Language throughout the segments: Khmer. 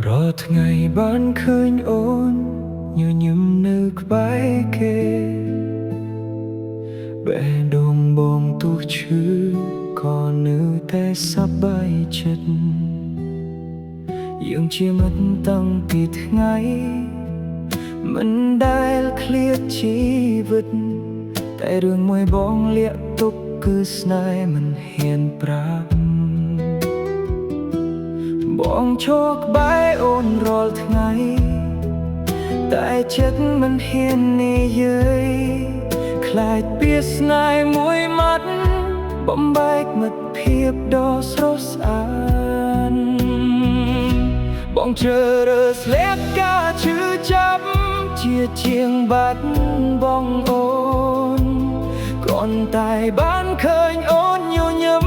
រកថ្ងៃបានឃើញអូនញញឹមនៅក្បែរគេបេះដូងបងទោះឈឺក៏នៅតែសប្បាយចិត្តយើងជាមិត្តតាំងពីថ្ងៃមិនដែលឃ្លាតជីវិតតែរឿងមួយបងលាក់ទុកគឺស្នេហ៍មិនហ៊ានប្រាប់បងឈរក្បែរអូនរាល់ថ្ងៃតែចិត្តមិនហ៊ាននិយាយខ្លាចពីស្នេហ៍មួយម៉ាត់បំបែកមិត្តភាពដ៏ស្រស់ស្អាតបងជ្រើសរើសលាក់ការឈឺចាប់ជាជាងបាត់បងអូនគ្រាន់តែបានឃើញអូនញញឹម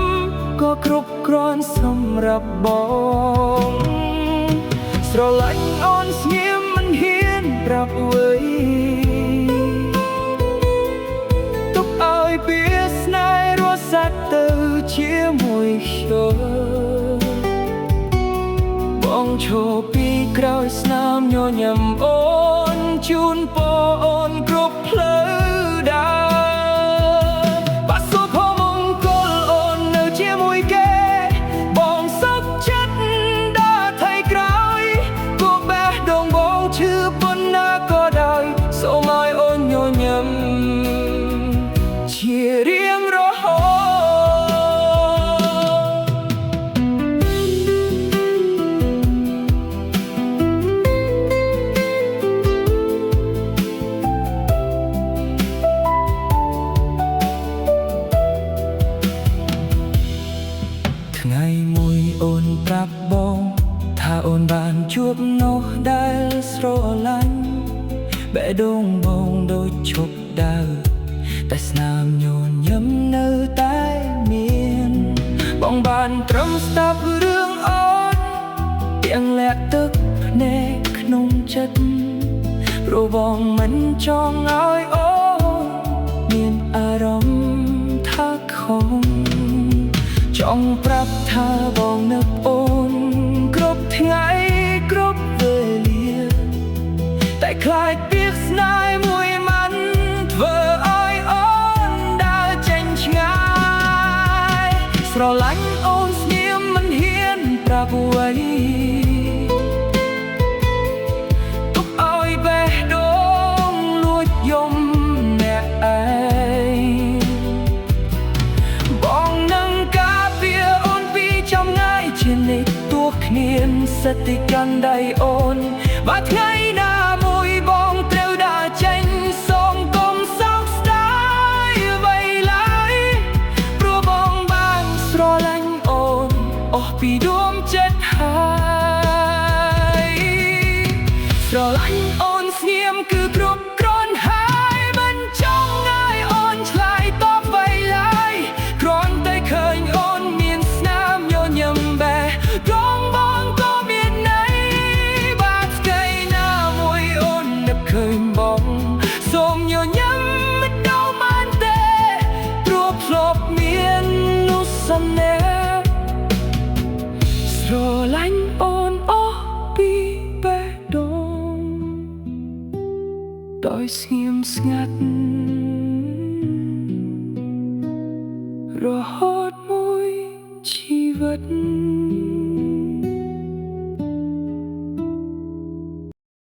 ក៏គ្រប់គ្រាន់សម្រាប់បងស្រឡាញ់អូនស្ងៀមមិនហ៊ានប្រាប់អ្វីទុកឲ្យពីស្នេហ៍រស់សាច់ទៅជាមួយខ្ញុំបងឈរពីក្រោយស្នាមញញឹមអូនជូនពរអូនគ្រប់ផ្លូវដើរបាសុភមង្គលអូននៅជាមួយគេបងសុខចិត្តដើរថៃក្រោយគួបេះដូងបងឈឺប៉ុណ្ណាក៏ដោយសូមឲ្យអូនញញឹមជារៀងរហូតថ្ងៃមួយអូនប្រាប់បងថាអូនបានជួបនោះដែលស្រឡាញ់បេះដូងបងដូចឈប់ដើរតែស្នាមញញឹមនៅតែមានបងបានត្រឹមស្ដាប់រឿងអូនទាំងលាក់ទឹកភ្នែកក្នុងចិត្តព្រោះបងមិនចង់ឲ្យអូនមានអារម្មណ៍ថាខំចង់ប្រាប់ថាបងនឹកអូនគ្រប់ថ្ងៃគ្រប់វេលាតែខ្លាចពីស្នេហ៍មួយម៉ាត់ធ្វើឲ្យអូនដើរចេញឆ្ងាយស្រឡាញ់អូនស្ងៀមមិនហ៊ានប្រាប់អ្វីទុកឲ្យបេះដូងលួចយំអ្នកឯងបងនឹងការពារអូនពីចំងាយជានិច្ចទោះគ្មានសិទ្ធិកាន់ដៃអូនបើថ្ងៃណាមួយបងត្រូវដើរចេញសូមកុំសោកស្ដាយអ្វីឡើយព្រោះបងបានស្រឡាញ់អូនអស់ពីដួងចិត្តហើយស្រឡាញ់អូនស្ងៀមគឺគ្រប់គ្រាន់ហើយមិនចង់ឲ្យអូនឆ្លើយតបអ្វីឡើយគ្រាន់តែឃើញអូនមានស្នាមញញឹមបេះដូងបងក៏មានន័យបាទថ្ងៃណាមួយអូននឹកឃើញបងសូមញញឹមមិនដល់បានទេព្រោះធ្លាប់មាននោះសនេហ៍ស្រឡាញ់អូនអស់ពីបេះដូងដោយស្ងៀមស្ងាត់រហូតមួយជីវិត